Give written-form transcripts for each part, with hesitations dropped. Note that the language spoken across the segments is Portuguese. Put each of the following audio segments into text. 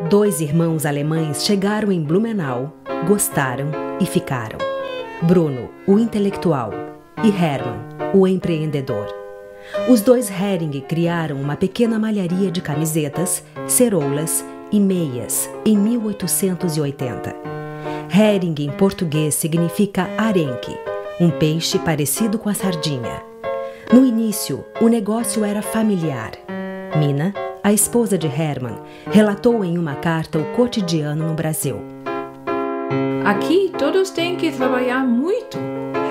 2 irmãos alemães chegaram em Blumenau, gostaram e ficaram. Bruno, o intelectual, e Hermann, o empreendedor. Os 2 Hering criaram uma pequena malharia de camisetas, ceroulas e meias em 1880. Hering em português significa arenque, um peixe parecido com a sardinha. No início, o negócio era familiar. Mina, a esposa de Hermann, relatou em uma carta o cotidiano no Brasil. Aqui todos têm que trabalhar muito.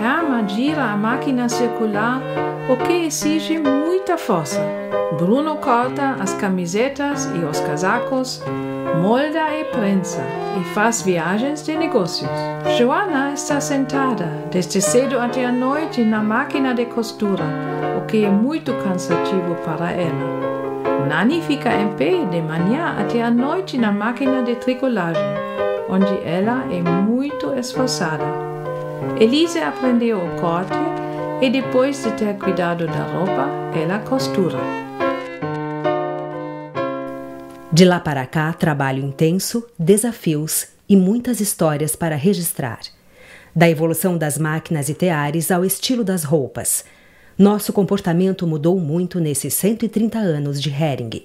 Hermann gira a máquina circular, o que exige muita força. Bruno corta as camisetas e os casacos, molda e prensa e faz viagens de negócios. Joana está sentada desde cedo até a noite na máquina de costura, o que é muito cansativo para ela. Nani fica em pé de manhã até a noite na máquina de tricolagem, onde ela é muito esforçada. Elise aprendeu o corte e depois de ter cuidado da roupa, ela costura. De lá para cá, trabalho intenso, desafios e muitas histórias para registrar. Da evolução das máquinas e teares ao estilo das roupas. Nosso comportamento mudou muito nesses 130 anos de Hering.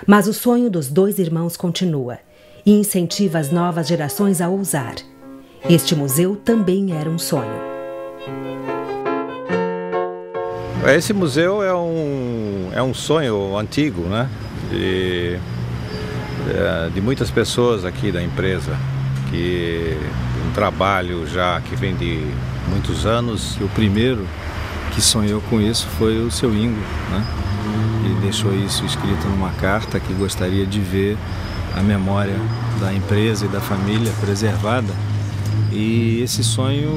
Mas o sonho dos 2 irmãos continua e incentiva as novas gerações a ousar. Este museu também era um sonho. Esse museu é um sonho antigo, né? De muitas pessoas aqui da empresa, que um trabalho já que vem de muitos anos. O primeiro que sonhou com isso foi o seu Ingo, né? Ele deixou isso escrito numa carta que gostaria de ver a memória da empresa e da família preservada, e esse sonho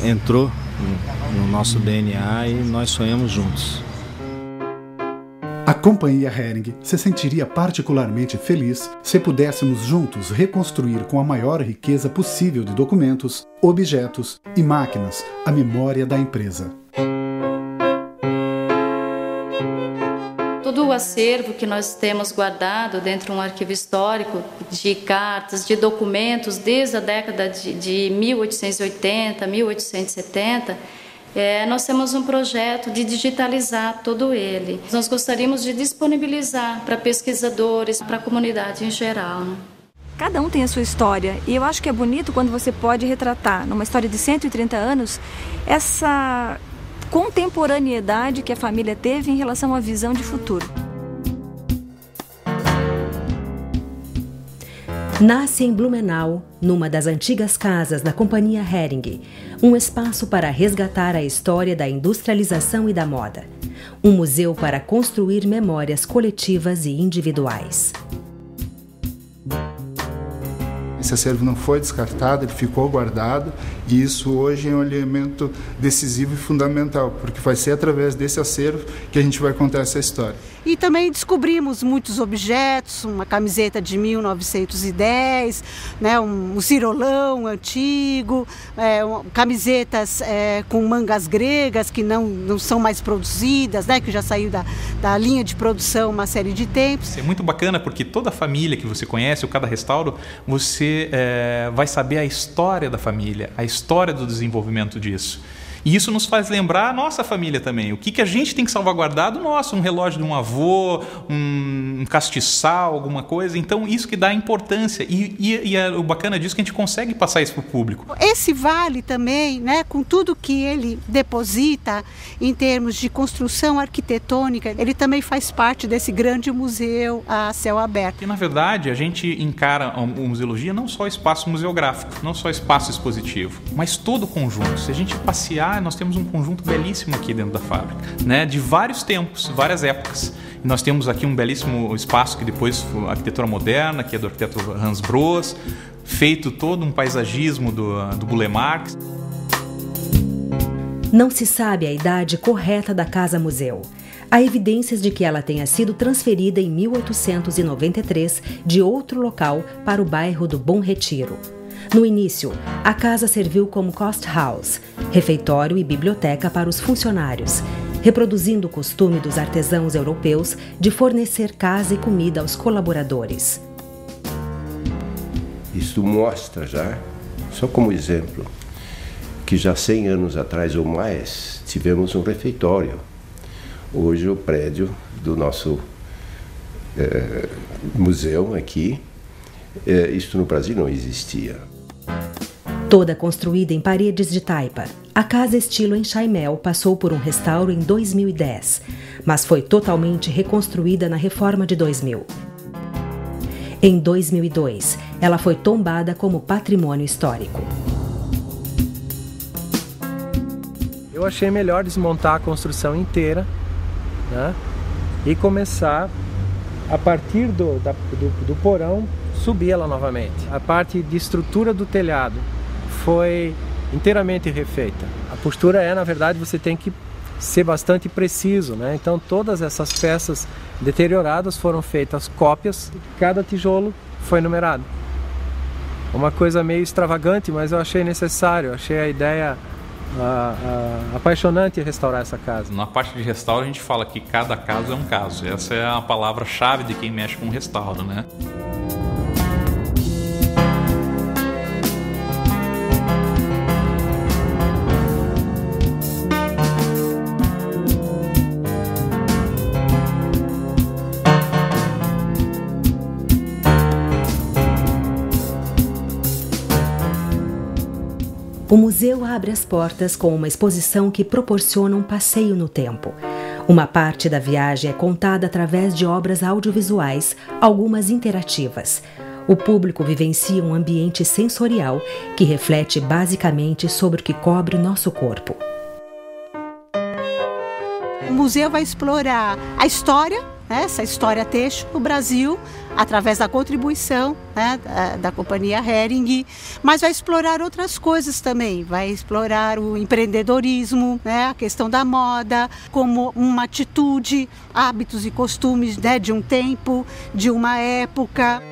entrou no nosso DNA e nós sonhamos juntos. A Companhia Hering se sentiria particularmente feliz se pudéssemos juntos reconstruir com a maior riqueza possível de documentos, objetos e máquinas a memória da empresa. Todo o acervo que nós temos guardado dentro de um arquivo histórico de cartas, de documentos desde a década de 1880, 1870, nós temos um projeto de digitalizar todo ele. Nós gostaríamos de disponibilizar para pesquisadores, para a comunidade em geral. Cada um tem a sua história e eu acho que é bonito quando você pode retratar, numa história de 130 anos, essa contemporaneidade que a família teve em relação à visão de futuro. Nasce em Blumenau, numa das antigas casas da Companhia Hering, um espaço para resgatar a história da industrialização e da moda. Um museu para construir memórias coletivas e individuais. Esse acervo não foi descartado, ele ficou guardado, e isso hoje é um elemento decisivo e fundamental, porque vai ser através desse acervo que a gente vai contar essa história. E também descobrimos muitos objetos, uma camiseta de 1910, né, um cirolão antigo, camisetas com mangas gregas que não são mais produzidas, né, que já saiu da linha de produção uma série de tempos. É muito bacana porque toda a família que você conhece, ou cada restauro, você vai saber a história da família, a história do desenvolvimento disso. E isso nos faz lembrar a nossa família também. O que a gente tem que salvaguardar do nosso, um relógio de um avô, um castiçal, alguma coisa. Então, isso que dá a importância. E o bacana disso é que a gente consegue passar isso para o público. Esse vale também, né, com tudo que ele deposita em termos de construção arquitetônica, ele também faz parte desse grande museu a céu aberto. E, na verdade, a gente encara a museologia não só espaço museográfico, não só espaço expositivo, mas todo o conjunto. Se a gente passear, nós temos um conjunto belíssimo aqui dentro da fábrica, né, de vários tempos, várias épocas. E nós temos aqui um belíssimo espaço que depois foi a arquitetura moderna, que é do arquiteto Hans Broos, feito todo um paisagismo do Burle Marx. Não se sabe a idade correta da casa-museu. Há evidências de que ela tenha sido transferida em 1893 de outro local para o bairro do Bom Retiro. No início, a casa serviu como Cost House, refeitório e biblioteca para os funcionários, reproduzindo o costume dos artesãos europeus de fornecer casa e comida aos colaboradores. Isso mostra já, só como exemplo, que já 100 anos atrás ou mais tivemos um refeitório. Hoje o prédio do nosso museu aqui, isto no Brasil não existia. Toda construída em paredes de taipa, a casa estilo Enxaimel passou por um restauro em 2010, mas foi totalmente reconstruída na reforma de 2000. Em 2002, ela foi tombada como patrimônio histórico. Eu achei melhor desmontar a construção inteira, né, e começar, a partir do porão, subir ela novamente. A parte de estrutura do telhado foi inteiramente refeita. A postura na verdade, você tem que ser bastante preciso, né? Então todas essas peças deterioradas foram feitas cópias, cada tijolo foi numerado. Uma coisa meio extravagante, mas eu achei necessário, achei a ideia apaixonante restaurar essa casa. Na parte de restauro a gente fala que cada caso é um caso. Essa é a palavra-chave de quem mexe com restauro, né? O museu abre as portas com uma exposição que proporciona um passeio no tempo. Uma parte da viagem é contada através de obras audiovisuais, algumas interativas. O público vivencia um ambiente sensorial que reflete basicamente sobre o que cobre o nosso corpo. O museu vai explorar a história, essa história têxtil no Brasil, através da contribuição, da companhia Hering, mas vai explorar outras coisas também, vai explorar o empreendedorismo, a questão da moda, como uma atitude, hábitos e costumes de um tempo, de uma época.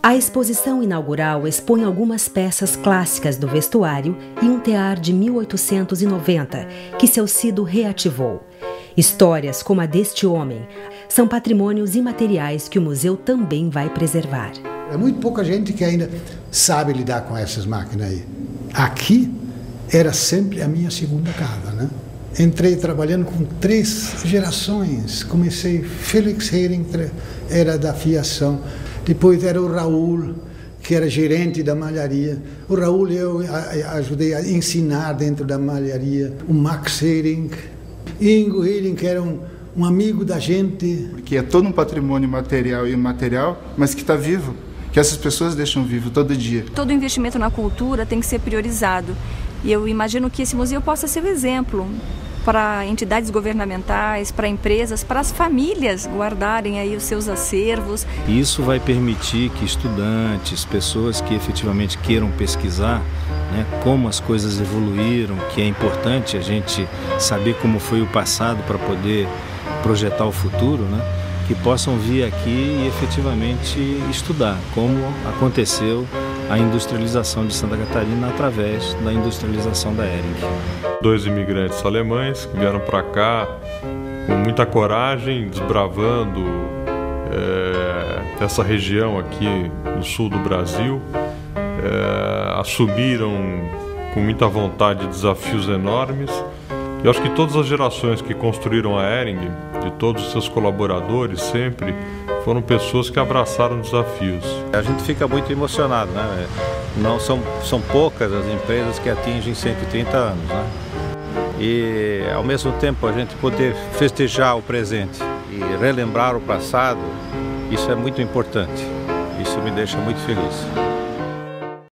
A exposição inaugural expõe algumas peças clássicas do vestuário e um tear de 1890, que seu Cido reativou. Histórias como a deste homem são patrimônios imateriais que o museu também vai preservar. É muito pouca gente que ainda sabe lidar com essas máquinas aí. Aqui era sempre a minha segunda casa, né? Entrei trabalhando com 3 gerações. Comecei, Felix Hering era da fiação. Depois era o Raul, que era gerente da malharia. O Raul eu ajudei a ensinar dentro da malharia. O Max Hering, Ingo Hering, que era um amigo da gente. Porque é todo um patrimônio material e imaterial, mas que está vivo, que essas pessoas deixam vivo todo dia. Todo investimento na cultura tem que ser priorizado. E eu imagino que esse museu possa ser um exemplo para entidades governamentais, para empresas, para as famílias guardarem aí os seus acervos. Isso vai permitir que estudantes, pessoas que efetivamente queiram pesquisar, como as coisas evoluíram, que é importante a gente saber como foi o passado para poder projetar o futuro, que possam vir aqui e efetivamente estudar como aconteceu a industrialização de Santa Catarina através da industrialização da Hering. 2 imigrantes alemães que vieram para cá com muita coragem, desbravando essa região aqui no sul do Brasil, assumiram com muita vontade desafios enormes. Eu acho que todas as gerações que construíram a Hering, de todos os seus colaboradores sempre, foram pessoas que abraçaram desafios. A gente fica muito emocionado, né? Não são poucas as empresas que atingem 130 anos, né? E ao mesmo tempo a gente poder festejar o presente e relembrar o passado, isso é muito importante. Isso me deixa muito feliz.